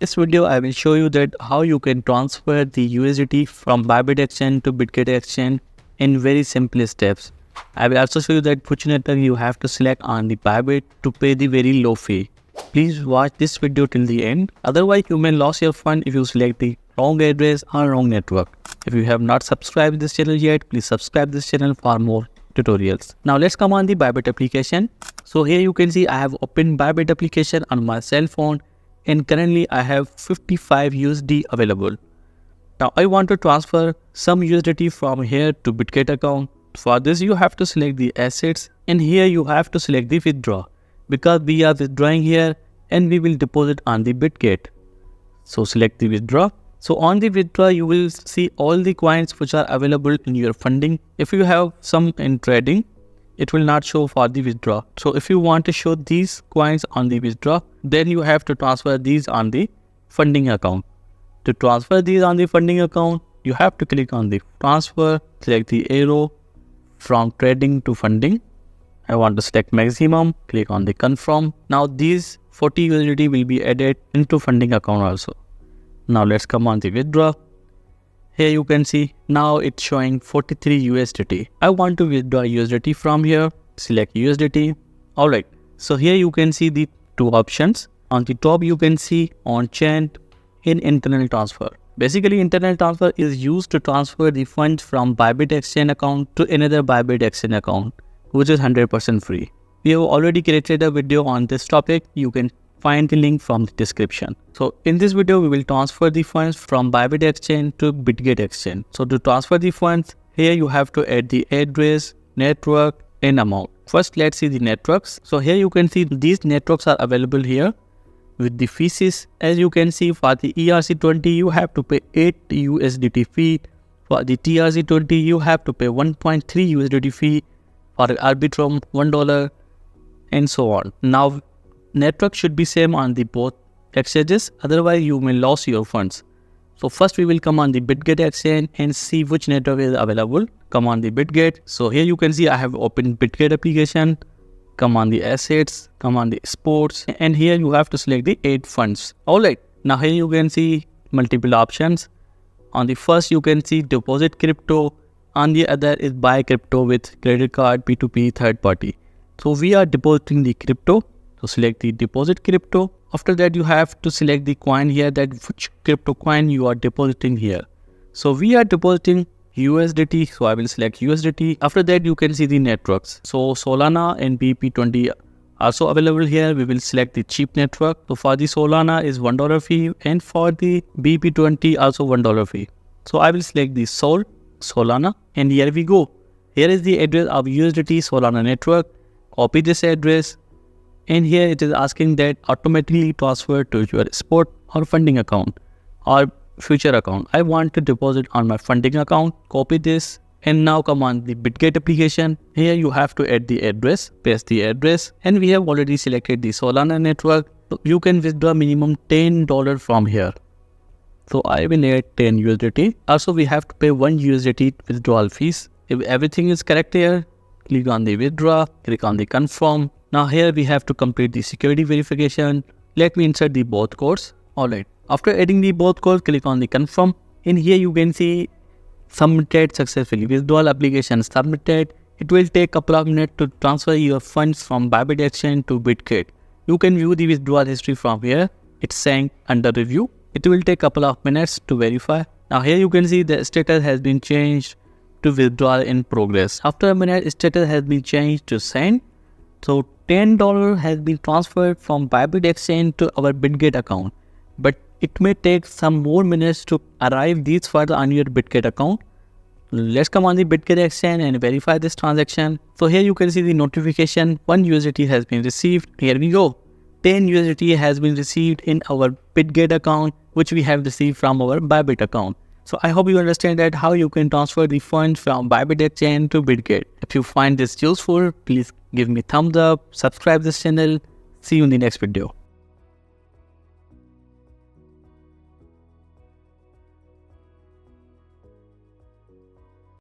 This video I will show you that how you can transfer the USDT from Bybit exchange to Bitget exchange in very simple steps. I will also show you that which network you have to select on the Bybit to pay the very low fee. Please watch this video till the end. Otherwise you may lose your fund if you select the wrong address or wrong network. If you have not subscribed this channel yet, please subscribe this channel for more tutorials. Now let's come on the Bybit application. So here you can see I have opened Bybit application on my cell phone and currently I have 55 USD available. Now I want to transfer some USDT from here to Bitget account. For this you have to select the assets and here you have to select the withdraw because we are withdrawing here and we will deposit on the Bitget. So select the withdraw. So on the withdraw you will see all the coins which are available in your funding. If you have some in trading, it will not show for the withdraw. So if you want to show these coins on the withdraw, then you have to transfer these on the funding account. To transfer these on the funding account, you have to click on the transfer, select the arrow from trading to funding. I want to select maximum, click on the confirm. Now these 40 USDT will be added into funding account also. Now let's come on the withdraw. Here you can see now it's showing 43 USDT. I want to withdraw USDT from here. Select USDT. Alright, so here you can see the two options. On the top you can see on chain in internal transfer. Basically internal transfer is used to transfer the funds from Bybit exchange account to another Bybit exchange account, which is 100% free. We have already created a video on this topic. You can find the link from the description. So in this video, we will transfer the funds from Bybit exchange to Bitget exchange. So to transfer the funds, here you have to add the address, network and amount. First, let's see the networks. So here you can see these networks are available here with the fees. As you can see for the ERC20, you have to pay 8 USDT fee. For the TRC20, you have to pay 1.3 USDT fee. For Arbitrum, $1 and so on. Now, network should be same on the both exchanges, otherwise you may lose your funds. So first we will come on the Bitget exchange and see which network is available. Come on the Bitget. So here you can see I have opened Bitget application. Come on the assets, come on the sports, and here you have to select the 8 funds. Alright, now here you can see multiple options. On the first you can see deposit crypto, on the other is buy crypto with credit card, P2P, third party. So we are depositing the crypto. So select the deposit crypto. After that you have to select the coin here, that which crypto coin you are depositing here. So we are depositing USDT, so I will select USDT. After that you can see the networks. So Solana and BP20 also available here. We will select the cheap network. So for the Solana is $1 fee and for the BP20 also $1 fee. So I will select the Solana and here we go. Here is the address of USDT Solana network. Copy this address. And here it is asking that automatically transfer to your spot or funding account or future account. I want to deposit on my funding account. Copy this and now come on the Bitget application. Here you have to add the address, paste the address, and we have already selected the Solana network. So you can withdraw minimum $10 from here. So I will add 10 USDT. Also we have to pay 1 USDT withdrawal fees. If everything is correct here, click on the withdraw, click on the confirm. Now here we have to complete the security verification. Let me insert the both codes. Alright, after adding the both codes, click on the confirm. In here you can see submitted successfully. Withdrawal application submitted. It will take a couple of minutes to transfer your funds from Bybit exchange to Bitget. You can view the withdrawal history from here. It's saying under review. It will take a couple of minutes to verify. Now here you can see the status has been changed to withdrawal in progress. After a minute, status has been changed to send. So $10 has been transferred from Bybit exchange to our Bitget account, but it may take some more minutes to arrive these funds on your Bitget account. Let's come on the Bitget exchange and verify this transaction. So here you can see the notification 1 USDT has been received. Here we go. 10 USDT has been received in our Bitget account, which we have received from our Bybit account. So I hope you understand that how you can transfer the funds from Bybit exchange to Bitget. If you find this useful, please give me thumbs up, subscribe this channel. See you in the next video.